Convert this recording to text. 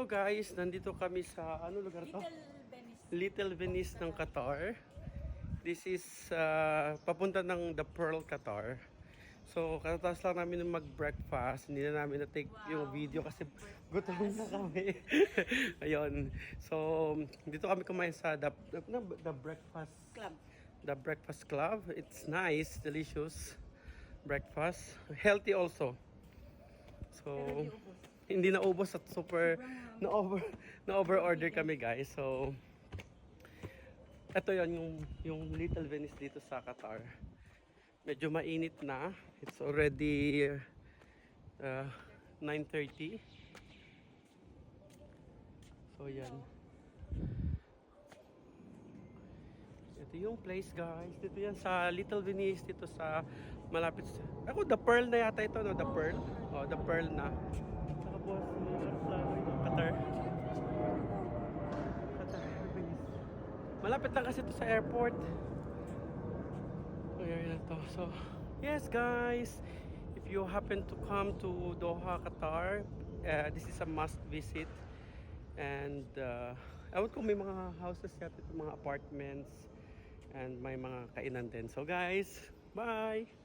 Hello guys, nandito kami sa ano lugar to? Little Venice. Little Venice ng Qatar. This is papunta ng The Pearl, Qatar. So, katatapos lang namin mag-breakfast. Hindi na namin na-take yung video kasi gutom na kami. Ayun. So, dito kami kumain sa the breakfast Club. The breakfast club. It's nice, delicious breakfast. Healthy also. So, hindi na ubos at super na over order kami guys. So, ito yung Little Venice dito sa Qatar. Medyo mainit na. It's already 9:30. So, yan. Ito yung place guys. Dito yan sa Little Venice. Dito sa malapit sa... Ako, The Pearl na yata ito, no? The Pearl. Oh, The Pearl na. Tapos, Qatar. Qatar Venice. Malapit lang kasi ito sa airport. So, yan to. So, yes guys. If you happen to come to Doha, Qatar, this is a must visit. And, ewan ko may mga houses yata, mga apartments. And may mga kainan din. So guys, bye!